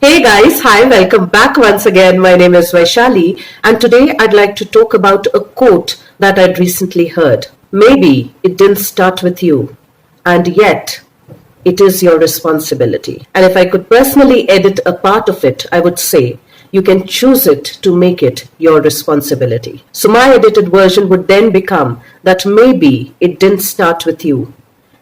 Hey guys, hi, welcome back once again. My name is Vaishali, and today I'd like to talk about a quote that I'd recently heard. Maybe it didn't start with you, and yet it is your responsibility. And if I could personally edit a part of it, I would say, you can choose it to make it your responsibility. So my edited version would then become that maybe it didn't start with you,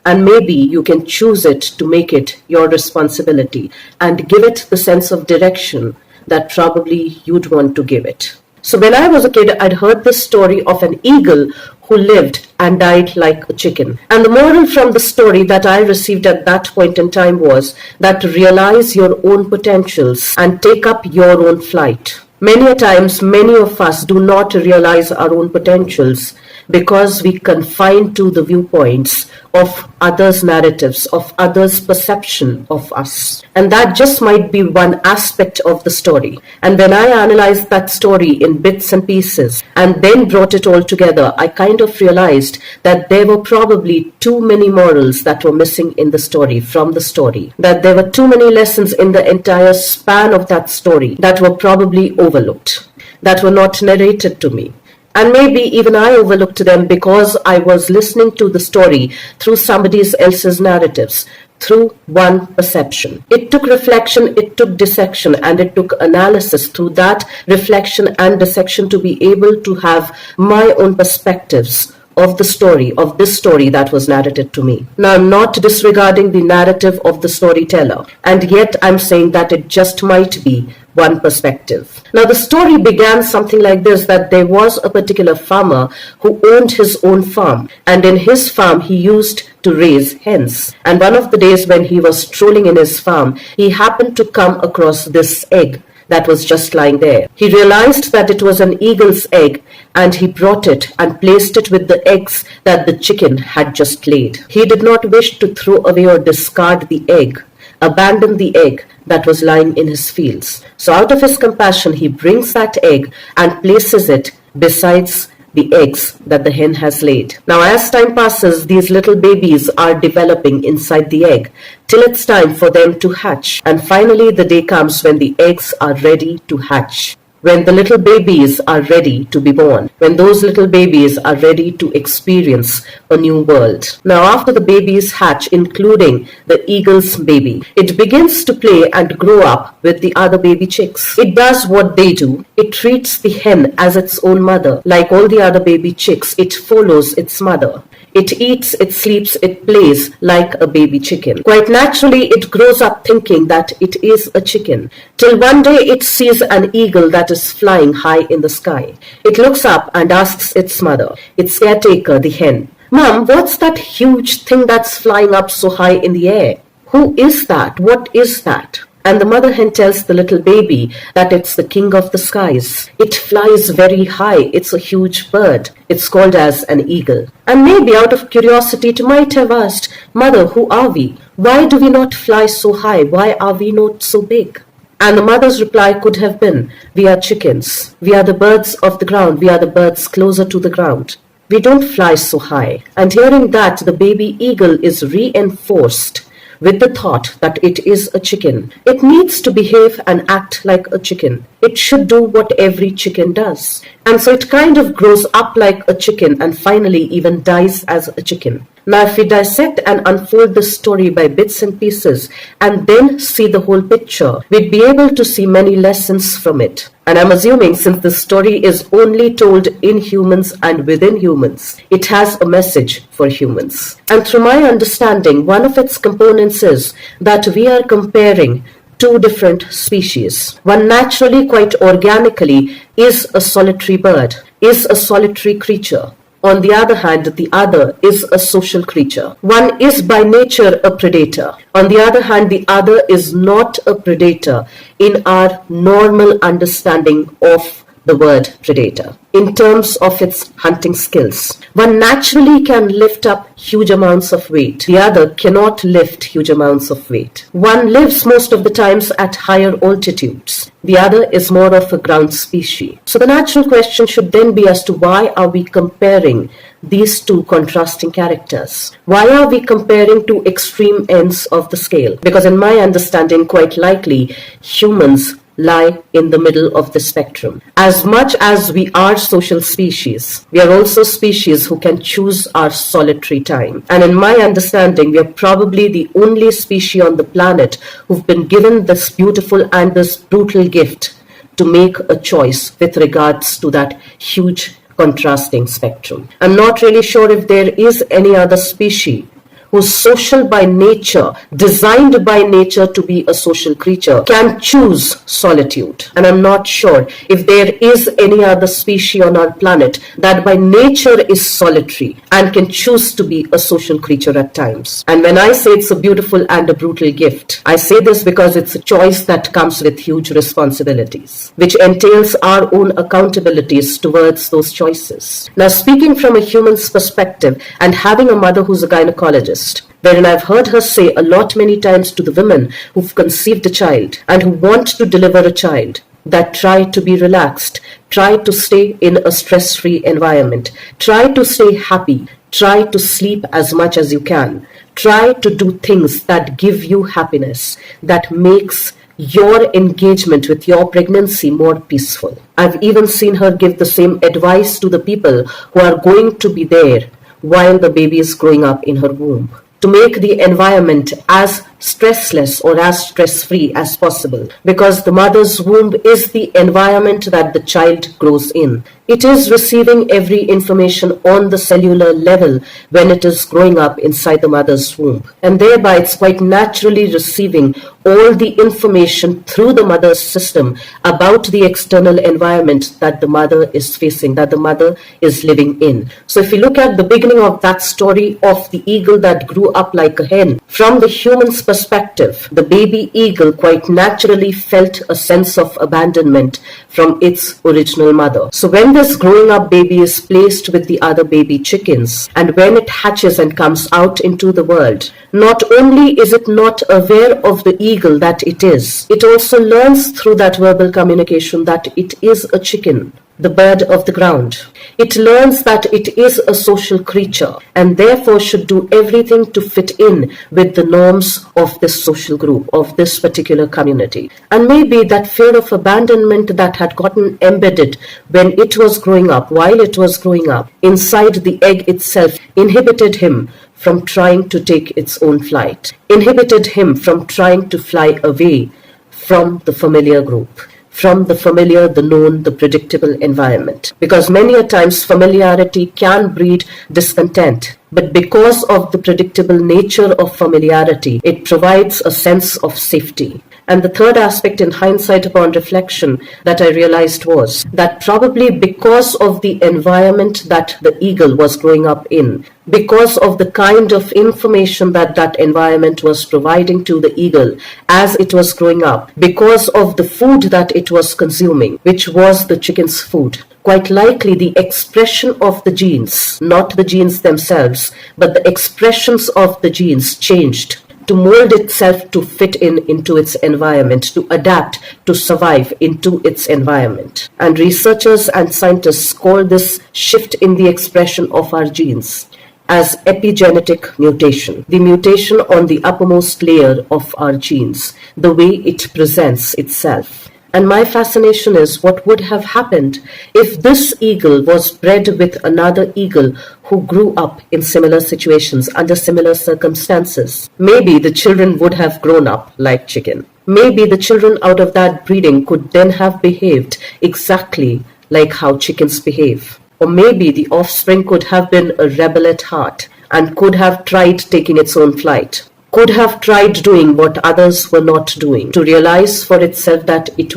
and maybe you can choose it to make it your responsibility and give it the sense of direction that probably you'd want to give it. So when I was a kid, I'd heard this story of an eagle who lived and died like a chicken. And the moral from the story that I received at that point in time was that realize your own potentials and take up your own flight. Many a times, many of us do not realize our own potentials because we confine to the viewpoints of others' narratives, of others' perception of us. And that just might be one aspect of the story. And when I analyzed that story in bits and pieces and then brought it all together, I kind of realized that there were probably too many morals that were missing in the story, from the story. That there were too many lessons in the entire span of that story that were probably overlooked, that were not narrated to me. And maybe even I overlooked them because I was listening to the story through somebody else's narratives, through one perception. It took reflection, it took dissection, and it took analysis through that reflection and dissection to be able to have my own perspectives of the story, of this story that was narrated to me. Now, I'm not disregarding the narrative of the storyteller, and yet I'm saying that it just might be one perspective. Now, the story began something like this, that there was a particular farmer who owned his own farm, and in his farm he used to raise hens. And one of the days when he was strolling in his farm, he happened to come across this egg that was just lying there. He realized that it was an eagle's egg, and he brought it and placed it with the eggs that the chicken had just laid. He did not wish to throw away or discard the egg, abandon the egg that was lying in his fields. So out of his compassion, he brings that egg and places it besides the eggs that the hen has laid. Now, as time passes, these little babies are developing inside the egg till it's time for them to hatch. And finally, the day comes when the eggs are ready to hatch, when the little babies are ready to be born, when those little babies are ready to experience a new world. Now, after the babies hatch, including the eagle's baby, it begins to play and grow up with the other baby chicks. It does what they do. It treats the hen as its own mother. Like all the other baby chicks, it follows its mother. It eats, it sleeps, it plays like a baby chicken. Quite naturally, it grows up thinking that it is a chicken, till one day it sees an eagle that is flying high in the sky. It looks up and asks its mother, its caretaker, the hen, "Mom, what's that huge thing that's flying up so high in the air? Who is that? What is that?" And the mother hen tells the little baby that it's the king of the skies. It flies very high. It's a huge bird. It's called as an eagle. And maybe out of curiosity, it might have asked, "Mother, who are we? Why do we not fly so high? Why are we not so big?" And the mother's reply could have been, "We are chickens. We are the birds of the ground. We are the birds closer to the ground. We don't fly so high." And hearing that, the baby eagle is reinforced with the thought that it is a chicken. It needs to behave and act like a chicken. It should do what every chicken does. And so it kind of grows up like a chicken and finally even dies as a chicken. Now, if we dissect and unfold the story by bits and pieces and then see the whole picture, we'd be able to see many lessons from it. And I'm assuming since the story is only told in humans and within humans, it has a message for humans. And through my understanding, one of its components is that we are comparing two different species. One naturally, quite organically, is a solitary bird, is a solitary creature. On the other hand, the other is a social creature. One is by nature a predator. On the other hand, the other is not a predator in our normal understanding of the word predator. In terms of its hunting skills, one naturally can lift up huge amounts of weight. The other cannot lift huge amounts of weight. One lives most of the times at higher altitudes. The other is more of a ground species. So the natural question should then be as to why are we comparing these two contrasting characters? Why are we comparing two extreme ends of the scale? Because in my understanding, quite likely, humans lie in the middle of the spectrum. As much as we are social species, we are also species who can choose our solitary time. And in my understanding, we are probably the only species on the planet who've been given this beautiful and this brutal gift to make a choice with regards to that huge contrasting spectrum. I'm not really sure if there is any other species who's social by nature, designed by nature to be a social creature, can choose solitude. And I'm not sure if there is any other species on our planet that by nature is solitary and can choose to be a social creature at times. And when I say it's a beautiful and a brutal gift, I say this because it's a choice that comes with huge responsibilities, which entails our own accountabilities towards those choices. Now, speaking from a human's perspective and having a mother who's a gynecologist, wherein I've heard her say a lot many times to the women who've conceived a child and who want to deliver a child that try to be relaxed, try to stay in a stress-free environment, try to stay happy, try to sleep as much as you can, try to do things that give you happiness, that makes your engagement with your pregnancy more peaceful. I've even seen her give the same advice to the people who are going to be there while the baby is growing up in her womb, to make the environment as stressless or as stress-free as possible, because the mother's womb is the environment that the child grows in. It is receiving every information on the cellular level when it is growing up inside the mother's womb, and thereby it's quite naturally receiving all the information through the mother's system about the external environment that the mother is facing, that the mother is living in. So if you look at the beginning of that story of the eagle that grew up like a hen, from the human's perspective, the baby eagle quite naturally felt a sense of abandonment from its original mother. So when this growing up baby is placed with the other baby chickens, and when it hatches and comes out into the world, not only is it not aware of the eagle that it is, it also learns through that verbal communication that it is a chicken, the bird of the ground. It learns that it is a social creature and therefore should do everything to fit in with the norms of this social group, of this particular community. And maybe that fear of abandonment that had gotten embedded when it was growing up, while it was growing up, inside the egg itself, inhibited him from trying to take its own flight, inhibited him from trying to fly away from the familiar group, from the familiar, the known, the predictable environment. Because many a times familiarity can breed discontent. But because of the predictable nature of familiarity, it provides a sense of safety. And the third aspect in hindsight upon reflection that I realized was that probably because of the environment that the eagle was growing up in, because of the kind of information that that environment was providing to the eagle as it was growing up, because of the food that it was consuming, which was the chicken's food, quite likely the expression of the genes, not the genes themselves, but the expressions of the genes changed to mold itself to fit into its environment, to adapt, to survive into its environment. And researchers and scientists call this shift in the expression of our genes as epigenetic mutation, the mutation on the uppermost layer of our genes, the way it presents itself. And my fascination is what would have happened if this eagle was bred with another eagle who grew up in similar situations under similar circumstances. Maybe the children would have grown up like chicken. Maybe the children out of that breeding could then have behaved exactly like how chickens behave. Or maybe the offspring could have been a rebel at heart and could have tried taking its own flight, could have tried doing what others were not doing, to realize for itself that it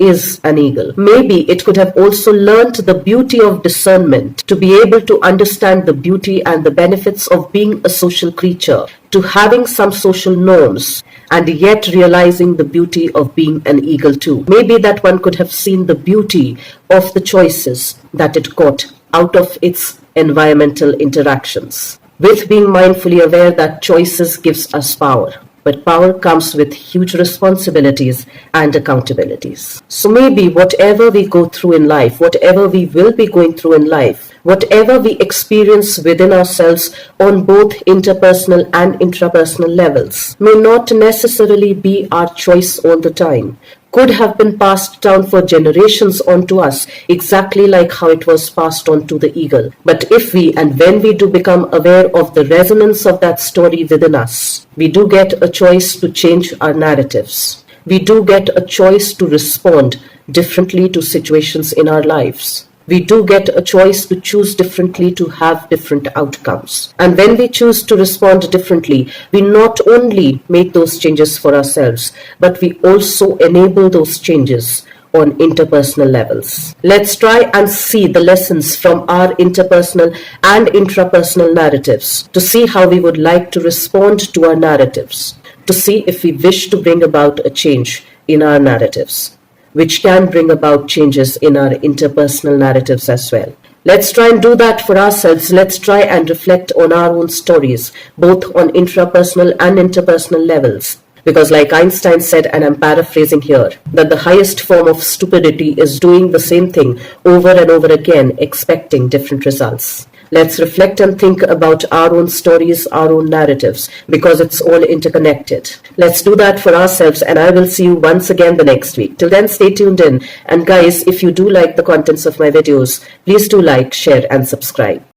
is an eagle. Maybe it could have also learnt the beauty of discernment, to be able to understand the beauty and the benefits of being a social creature, to having some social norms, and yet realizing the beauty of being an eagle too. Maybe that one could have seen the beauty of the choices that it got out of its environmental interactions, with being mindfully aware that choices gives us power. But power comes with huge responsibilities and accountabilities. So maybe whatever we go through in life, whatever we will be going through in life, Whatever we experience within ourselves on both interpersonal and intrapersonal levels may not necessarily be our choice all the time, could have been passed down for generations onto us, exactly like how it was passed on to the eagle. But if we and when we do become aware of the resonance of that story within us, we do get a choice to change our narratives. We do get a choice to respond differently to situations in our lives. We do get a choice to choose differently to have different outcomes. And when we choose to respond differently, we not only make those changes for ourselves, but we also enable those changes on interpersonal levels. Let's try and see the lessons from our interpersonal and intrapersonal narratives to see how we would like to respond to our narratives, to see if we wish to bring about a change in our narratives, which can bring about changes in our interpersonal narratives as well. Let's try and do that for ourselves. Let's try and reflect on our own stories, both on intrapersonal and interpersonal levels. Because like Einstein said, and I'm paraphrasing here, that the highest form of stupidity is doing the same thing over and over again, expecting different results. Let's reflect and think about our own stories, our own narratives, because it's all interconnected. Let's do that for ourselves, and I will see you once again the next week. Till then, stay tuned in. And guys, if you do like the contents of my videos, please do like, share, and subscribe.